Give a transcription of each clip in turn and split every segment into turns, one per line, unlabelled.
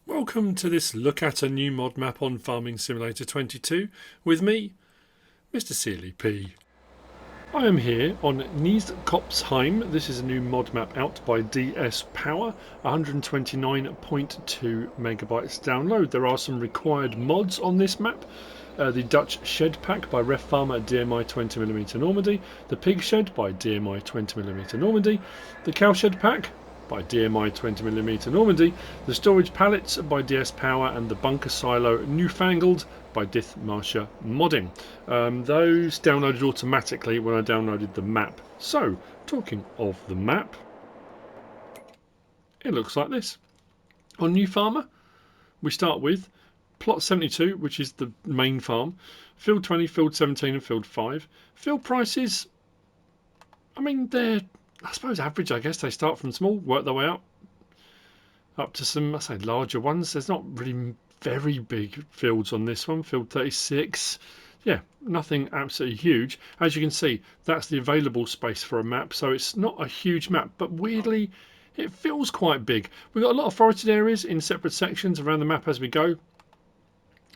Welcome to this look at a new mod map on Farming Simulator 22 with me, MrSealyp. I am here on Knieskoppsheim. This is a new mod map out by DS Power, 129.2 megabytes download. There are some required mods on this map. The Cowshed Pack by Reffarmer DMI 20mm Normandy, the Pigshed by DMI 20mm Normandy, the Cowshed Pack by DMI 20mm Normandy, the Storage Pallets by DS Power, and the Bunkersilo Newfangled by Dithmarscher modding. Those downloaded automatically when I downloaded the map. So, talking of the map, it looks like this. On Newfarmer, we start with Plot 72, which is the main farm, Field 20, Field 17 and Field 5. Field prices, I mean, they're, I suppose, average. I guess they start from small, work their way up to some, I say, larger ones. There's not really very big fields on this one. Field 36, yeah, nothing absolutely huge. As you can see, that's the available space for a map, so it's not a huge map, but weirdly it feels quite big. We've got a lot of forested areas in separate sections around the map as we go.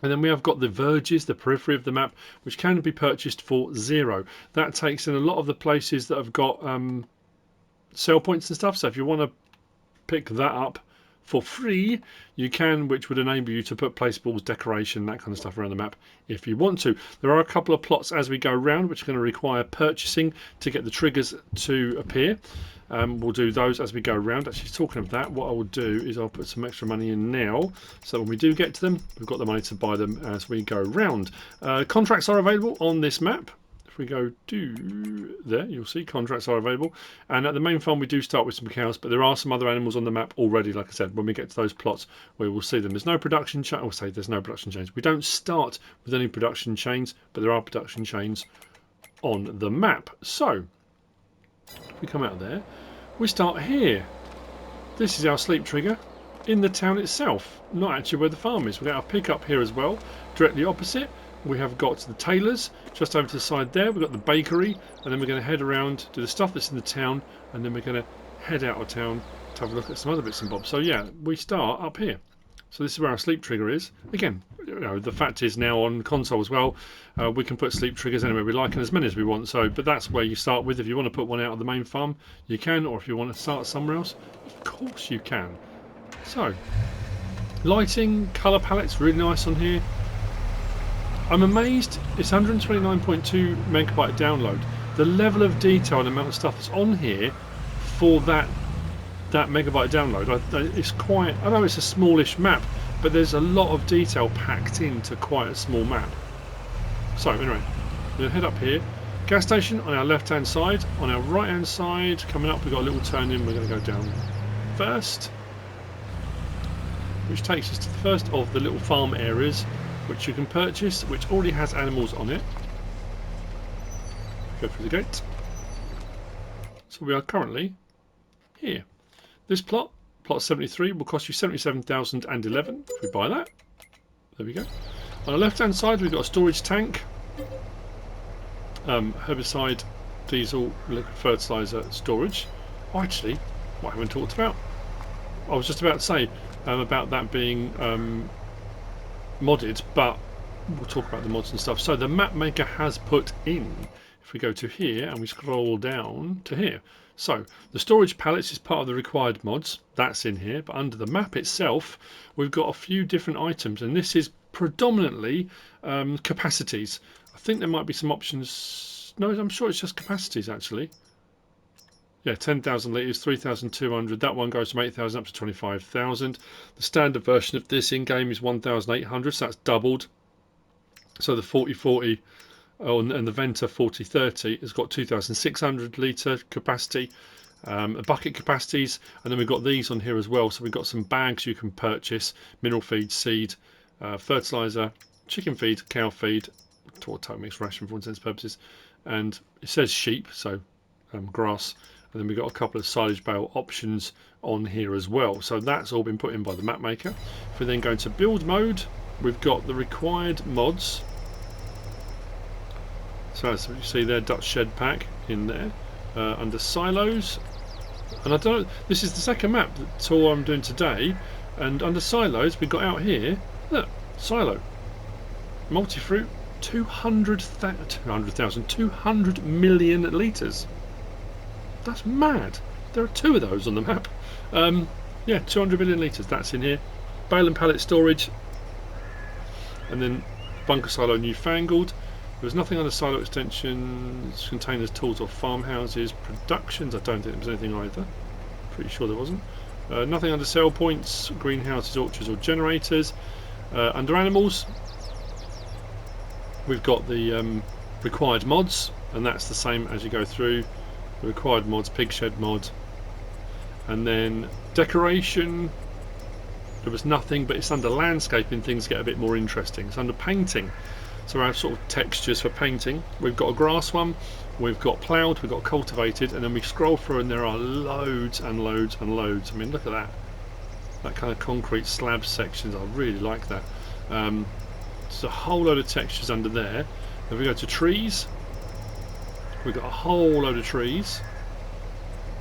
And then we have got the verges, the periphery of the map, which can be purchased for €0. That takes in a lot of the places that have got sell points and stuff. So if you want to pick that up for free, you can, which would enable you to put placeables, decoration, that kind of stuff around the map if you want to. There are a couple of plots as we go around which are going to require purchasing to get the triggers to appear. We'll do those as we go around. Actually, talking of that, what I will do is I'll put some extra money in now, so when we do get to them, we've got the money to buy them as we go around. Contracts are available on this map. If we go to there, you'll see contracts are available. And at the main farm, we do start with some cows, but there are some other animals on the map already. Like I said, when we get to those plots, we will see them. There's no production chain. I'll say there's no production chains. We don't start with any production chains, but there are production chains on the map. So if we come out of there, we start here. This is our sleep trigger in the town itself, not actually where the farm is. We've got our pickup here as well, directly opposite. We have got the tailors just over to the side there. We've got the bakery, and then we're going to head around to the stuff that's in the town, and then we're going to head out of town to have a look at some other bits and bobs. So yeah, we start up here. So this is where our sleep trigger is. Again, you know, the fact is now on console as well, we can put sleep triggers anywhere we like and as many as we want. So, but that's where you start with. If you want to put one out of the main farm, you can, or if you want to start somewhere else, of course you can. So, lighting, colour palettes, really nice on here. I'm amazed it's 129.2 megabyte download. The level of detail and amount of stuff that's on here for that megabyte download, it's quite, I know it's a smallish map, but there's a lot of detail packed into quite a small map. So anyway, we're going to head up here. Gas station on our left hand side. On our right hand side, coming up, we've got a little turn in. We're going to go down first, which takes us to the first of the little farm areas which you can purchase, which already has animals on it. Go through the gate. So we are currently here. This plot 73, will cost you 77,011 if we buy that. There we go. On the left hand side, we've got a storage tank, herbicide, diesel, liquid fertilizer storage. Oh, actually, what I haven't talked about, I was just about to say about that being modded, but we'll talk about the mods and stuff. So the map maker has put in, if we go to here and we scroll down to here, so the storage pallets is part of the required mods, that's in here, but under the map itself we've got a few different items, and this is predominantly capacities. I think there might be some options. No, I'm sure it's just capacities actually. Yeah, 10,000 litres, 3,200. That one goes from 8,000 up to 25,000. The standard version of this in-game is 1,800, so that's doubled. So the 4040 and the Venta 4030 has got 2,600 litre capacity, bucket capacities, and then we've got these on here as well. So we've got some bags you can purchase: mineral feed, seed, fertiliser, chicken feed, cow feed, total mixed ration for all intents and purposes, and it says sheep, so grass. And then we've got a couple of silage bale options on here as well. So that's all been put in by the map maker. If we then go into build mode, we've got the required mods. So as you see there, Cowshed Pack in there. Under silos, and I don't know, this is the second map that's all I'm doing today. And under silos, we've got out here, look, silo, multi-fruit, 200 million litres. That's mad. There are 2 of those on the map. Yeah, 200 million litres, that's in here. Bale and pallet storage. And then Bunkersilo Newfangled. There's nothing under silo extensions, containers, tools or farmhouses. Productions, I don't think there was anything either. Pretty sure there wasn't. Nothing under sell points, greenhouses, orchards or generators. Under animals, we've got the required mods, and that's the same as you go through. The required mods, Pigshed mod. And then decoration, there was nothing, but it's under landscaping things get a bit more interesting. It's under painting. So I have sort of textures for painting. We've got a grass one, we've got ploughed, we've got cultivated, and then we scroll through and there are loads and loads and loads. I mean, look at that. That kind of concrete slab sections, I really like that. There's a whole load of textures under there. Then we go to trees. We've got a whole load of trees.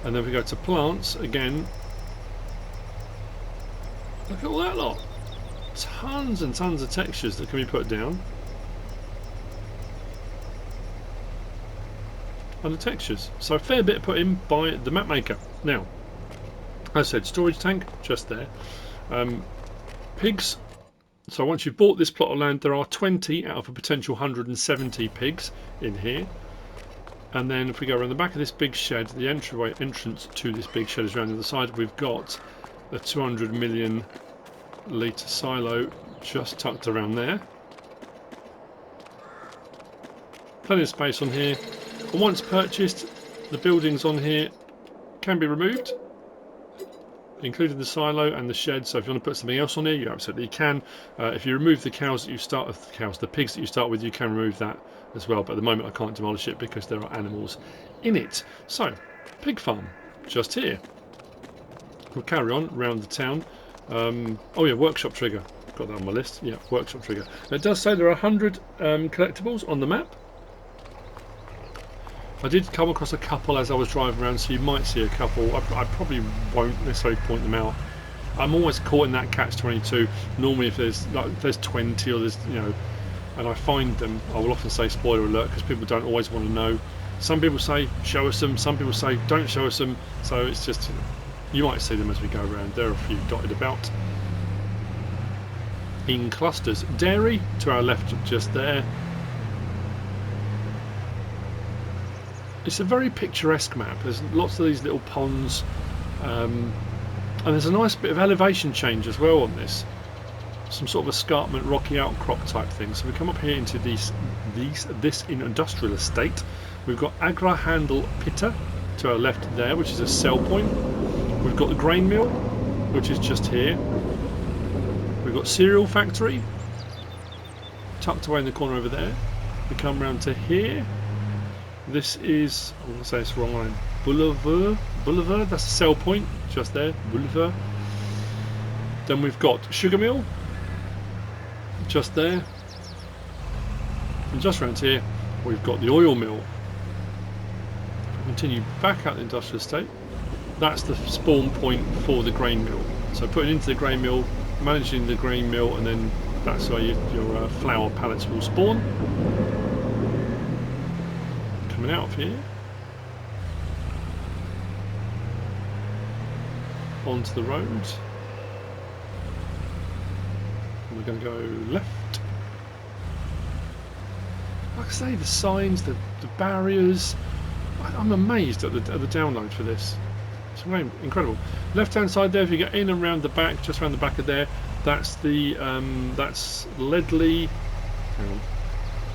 And then we go to plants, again. Look at all that lot. Tons and tons of textures that can be put down. Under textures. So a fair bit put in by the map maker. Now, as I said, storage tank, just there. Pigs. So once you've bought this plot of land, there are 20 out of a potential 170 pigs in here. And then if we go around the back of this big shed, the entrance to this big shed is around the other side. We've got a 200 million litre silo just tucked around there. Plenty of space on here. And once purchased, the buildings on here can be removed, including the silo and the shed. So if you want to put something else on here, you absolutely can. If you remove the cows that you start with, the pigs that you start with, you can remove that as well. But at the moment I can't demolish it because there are animals in it. So, pig farm, just here. We'll carry on around the town. Oh yeah, workshop trigger. Got that on my list. Yeah, workshop trigger. Now, it does say there are 100 collectibles on the map. I did come across a couple as I was driving around, so you might see a couple. I probably won't necessarily point them out. I'm always caught in that catch-22. Normally, if there's 20 or there's and I find them, I will often say spoiler alert because people don't always want to know. Some people say show us them. Some people say don't show us them. So it's just you might see them as we go around. There are a few dotted about in clusters. Dairy to our left, just there. It's a very picturesque map. There's lots of these little ponds, and there's a nice bit of elevation change as well on this. Some sort of escarpment, rocky outcrop type thing. So we come up here into this industrial estate. We've got Agra Handle Pitta to our left there, which is a sell point. We've got the grain mill, which is just here. We've got cereal factory tucked away in the corner over there. We come round to here. This is, I'm going to say it's wrong line, Boulevard, that's a sell point, just there, Boulevard. Then we've got sugar mill, just there. And just around here, we've got the oil mill. If we continue back out the industrial estate, that's the spawn point for the grain mill. So putting into the grain mill, managing the grain mill, and then that's where your flour pallets will spawn. Coming out of here onto the road, and we're going to go left. Like I say, the signs, the barriers, I'm amazed at the download for this. It's really incredible. Left hand side there, if you get in and round the back, just around the back of there, that's the that's Ledley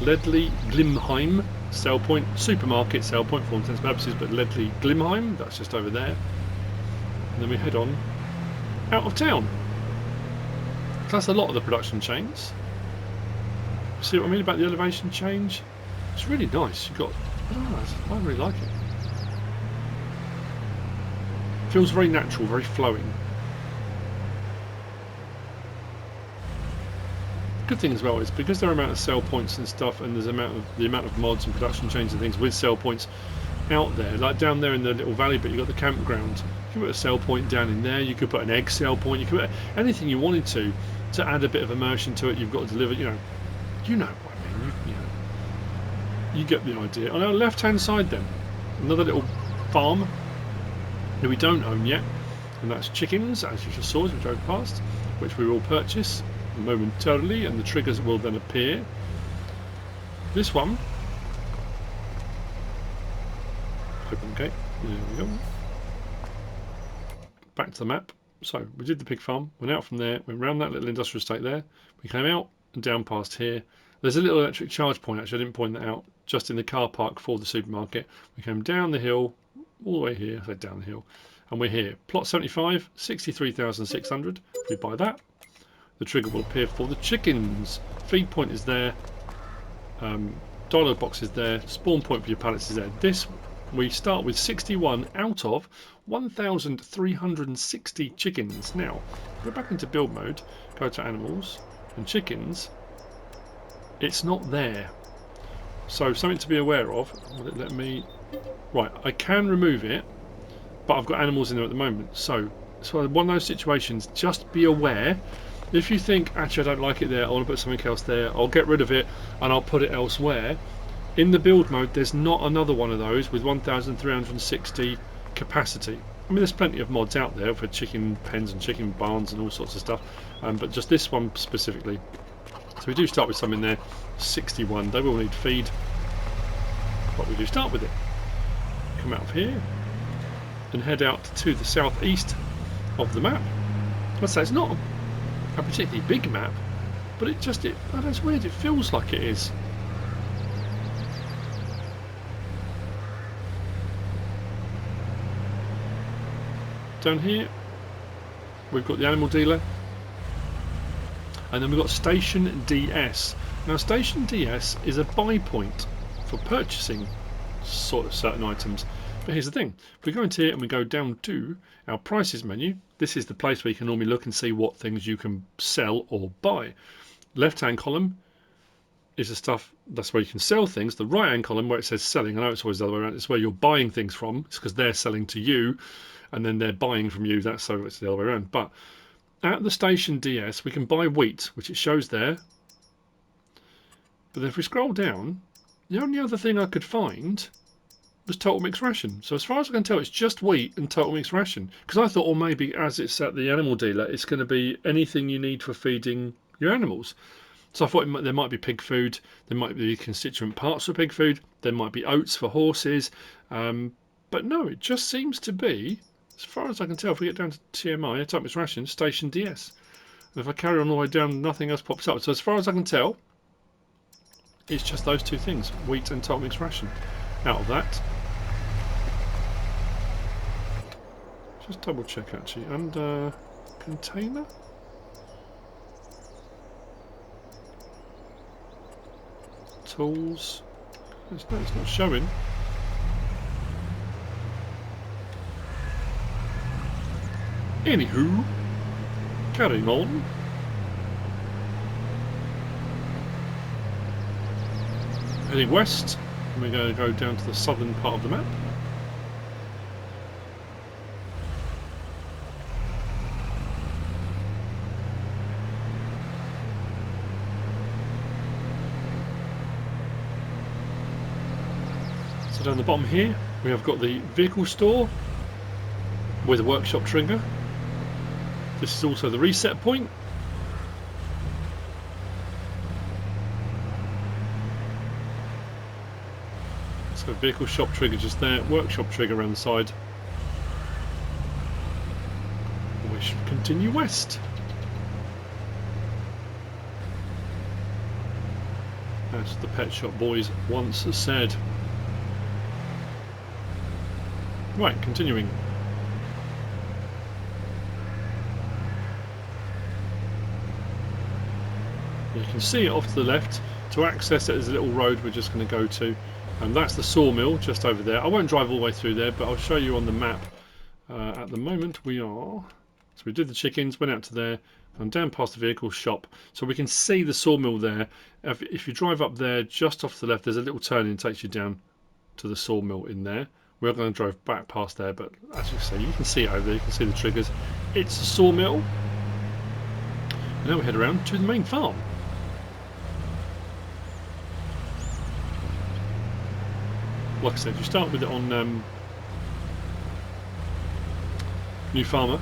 Glimheim sell point, supermarket sell point for all intents and purposes, but Ledley Glimheim, that's just over there. And then we head on out of town. So that's a lot of the production chains. See what I mean about the elevation change? It's really nice. You've got, I don't know, I really like it. Feels very natural, very flowing. Good thing as well is because there are amount of sell points and stuff, and there's the amount of mods and production chains and things with sell points, out there, like down there in the little valley bit. You've got the campground. You could put a sell point down in there. You could put an egg sell point. You could put anything you wanted to add a bit of immersion to it. You've got to deliver. You know what I mean. You get the idea. On our left-hand side, then, another little farm that we don't own yet, and that's chickens, as you just saw as we drove past, which we will purchase momentarily, and the triggers will then appear. This one, open the gate, there we go. Back to the map. So we did the pig farm, went out from there, went round that little industrial estate there, we came out and down past here. There's a little electric charge point, actually I didn't point that out, just in the car park for the supermarket. We came down the hill, all the way here, I said down the hill, and we're here. Plot 75, 63,600, we buy that. The trigger will appear for the chickens. Feed point is there, dialogue box is there, spawn point for your pallets is there. This, we start with 61 out of 1,360 chickens. Now, go back into build mode, go to animals and chickens. It's not there. So something to be aware of. Will it let me? Right, I can remove it, but I've got animals in there at the moment. So it's one of those situations. Just be aware. If you think, actually I don't like it there, I want to put something else there, I'll get rid of it and I'll put it elsewhere. In the build mode, there's not another one of those with 1,360 capacity. I mean, there's plenty of mods out there for chicken pens and chicken barns and all sorts of stuff, but just this one specifically. So we do start with some in there, 61. They will need feed, but we do start with it. Come out of here and head out to the southeast of the map. I'd say it's not a particularly big map, but it's weird, it feels like it is. Down here we've got the animal dealer, and then we've got Station DS. Now Station DS is a buy point for purchasing sort of certain items. But here's the thing, if we go into here and we go down to our prices menu, this is the place where you can normally look and see what things you can sell or buy. Left hand column is the stuff, that's where you can sell things. The right hand column where it says selling, I know it's always the other way around, it's where you're buying things from. It's because they're selling to you and then they're buying from you, that's so it's the other way around. But at the Station DS we can buy wheat, which it shows there. But then if we scroll down, the only other thing I could find was total mixed ration. So as far as I can tell, it's just wheat and total mixed ration. Because I thought, well, maybe as it's at the animal dealer, it's going to be anything you need for feeding your animals. So I thought there might be pig food, there might be constituent parts for pig food, there might be oats for horses, but no, it just seems to be, as far as I can tell, if we get down to TMI, total mixed ration, Station DS. And if I carry on all the way down, nothing else pops up. So as far as I can tell, it's just those two things, wheat and total mixed ration. Out of that, just double check actually, under container, tools, it's not showing. Anywho, carrying on. Heading west, and we're going to go down to the southern part of the map. So down the bottom here, we have got the vehicle store with a workshop trigger. This is also the reset point. So vehicle shop trigger just there, workshop trigger around the side. We should continue west. As the pet shop boys once said. Right, continuing. You can see it off to the left. To access it, there's a little road we're just going to go to. And that's the sawmill just over there. I won't drive all the way through there, but I'll show you on the map. At the moment we are, so we did the chickens, went out to there, and down past the vehicle shop. So we can see the sawmill there. If you drive up there, just off to the left, there's a little turning that takes you down. to the sawmill in there. We're going to drive back past there, but as you can see it over there, you can see the triggers. It's a sawmill. And now we head around to the main farm. Like I said, you start with it on Newfangled.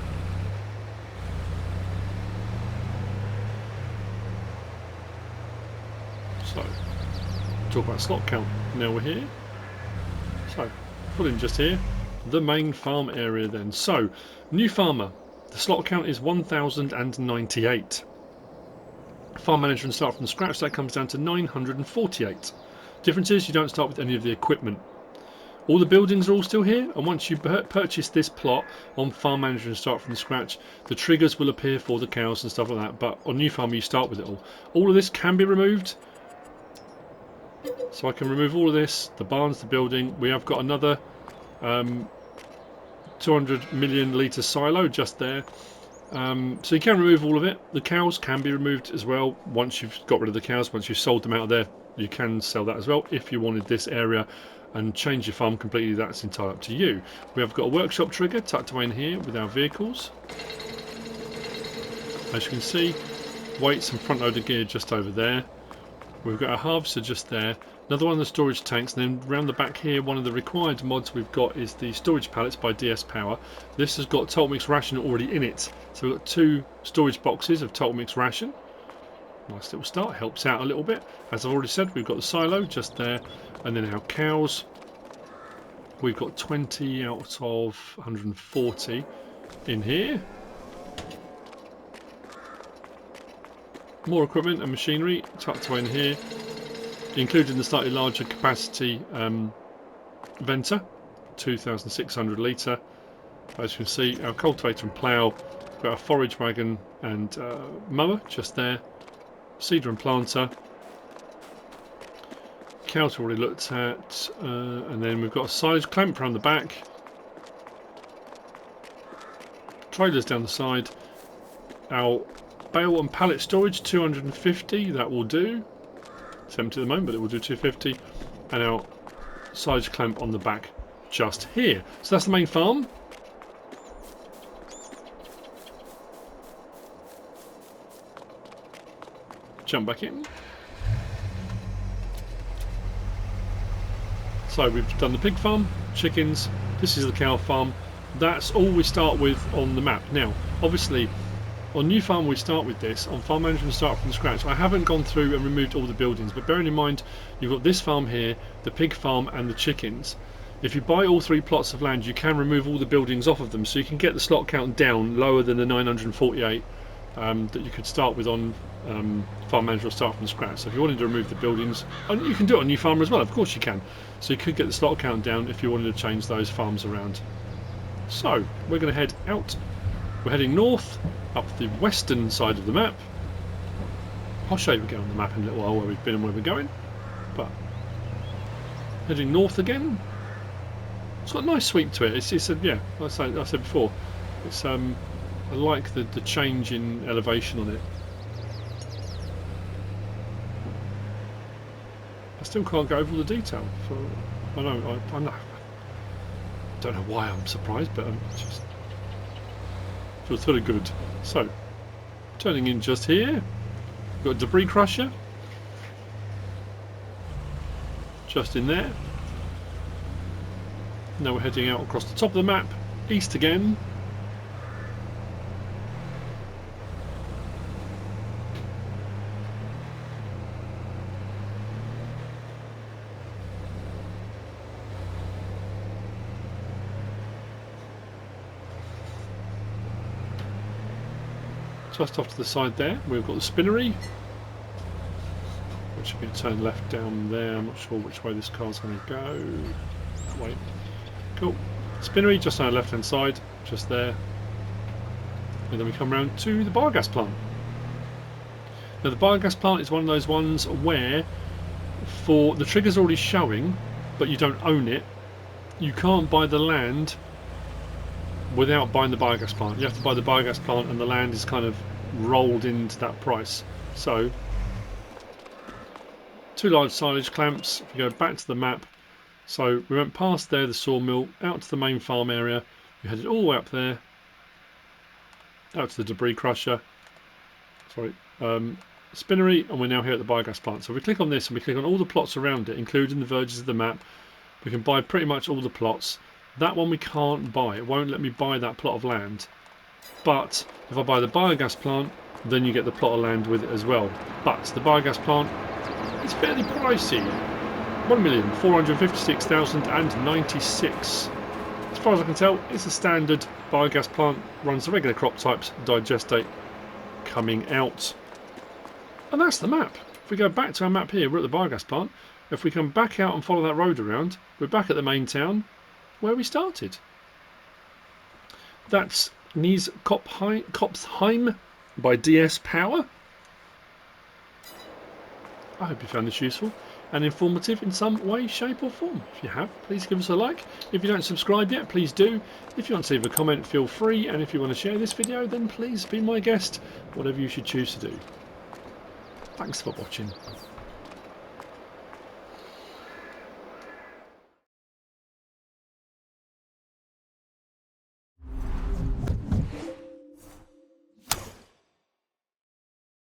So, talk about slot count. Now we're here. So, put in just here, the main farm area then. So, Newfangled, the slot count is 1098. Farm manager and start from scratch, that comes down to 948. Difference is you don't start with any of the equipment. All the buildings are all still here, and once you purchase this plot on farm manager and start from scratch, the triggers will appear for the cows and stuff like that. But on Newfangled you start with it all. All of this can be removed. So I can remove all of this, the barns, the building. We have got another 200 million litre silo just there. So you can remove all of it. The cows can be removed as well. Once you've got rid of the cows, once you've sold them out of there, you can sell that as well. If you wanted this area and change your farm completely, that's entirely up to you. We have got a workshop trigger tucked away in here with our vehicles. As you can see, weights and front loader gear just over there. We've got our harvester just there. Another one of the storage tanks, and then round the back here, one of the required mods we've got is the storage pallets by DS Power. This has got Total Mix Ration already in it. So we've got 2 storage boxes of Total Mix Ration. Nice little start, helps out a little bit. As I've already said, we've got the silo just there, and then our cows. We've got 20 out of 140 in here. More equipment and machinery tucked away in here, including the slightly larger capacity venter, 2,600 litre. As you can see, our cultivator and plough, we've got our forage wagon and mower just there, seeder and planter. Cows already looked at, and then we've got a silage clamp around the back, trailers down the side, our bale and pallet storage 250, that will do. It's empty at the moment, but it will do 250, and our silage clamp on the back just here. So that's the main farm. Jump back in. So we've done the pig farm, chickens, this is the cow farm. That's all we start with on the map. Now, obviously, on Newfangled we start with this. On farm management start from scratch. I haven't gone through and removed all the buildings, but bearing in mind you've got this farm here, the pig farm and the chickens. If you buy all 3 plots of land, you can remove all the buildings off of them, so you can get the slot count down lower than the 948 that you could start with on farm manager or start from scratch. So if you wanted to remove the buildings, and you can do it on Newfangled as well, of course you can. So you could get the slot count down if you wanted to change those farms around. So we're going to head out. We're heading north up the western side of the map. I'll show you again on the map in a little while where we've been and where we're going. But heading north again. It's got a nice sweep to it. It's yeah, like I said before, it's I like the change in elevation on it. I still can't go over all the detail. I know. I don't know why I'm surprised, but it feels really good. So, turning in just here, we've got a debris crusher just in there. Now we're heading out across the top of the map, east again. Just off to the side there, we've got the spinnery, which you can turn left down there. I'm not sure which way this car's going to go. That way. Cool. Spinnery just on the left hand side, just there. And then we come around to the biogas plant. Now the biogas plant is one of those ones where, for the trigger's already showing, but you don't own it, you can't buy the land without buying the biogas plant. You have to buy the biogas plant and the land is kind of rolled into that price. So 2 large silage clamps. If you go back to the map, So we went past there, the sawmill, out to the main farm area. We headed all the way up there, out to the debris crusher. Sorry, spinnery, and we're now here at the biogas plant. So we click on this and we click on all the plots around it, including the verges of the map. We can buy pretty much all the plots. That one we can't buy. It won't let me buy that plot of land. But if I buy the biogas plant, then you get the plot of land with it as well. But the biogas plant is fairly pricey. 1,456,096. As far as I can tell, it's a standard biogas plant, runs the regular crop types, digestate coming out. And that's the map. If we go back to our map here, we're at the biogas plant. If we come back out and follow that road around, we're back at the main town where we started. That's Knieskoppsheim by DS Power. I hope you found this useful and informative in some way, shape or form. If you have, please give us a like. If you don't subscribe yet, please do. If you want to leave a comment, feel free. And if you want to share this video, then please be my guest, whatever you should choose to do. Thanks for watching.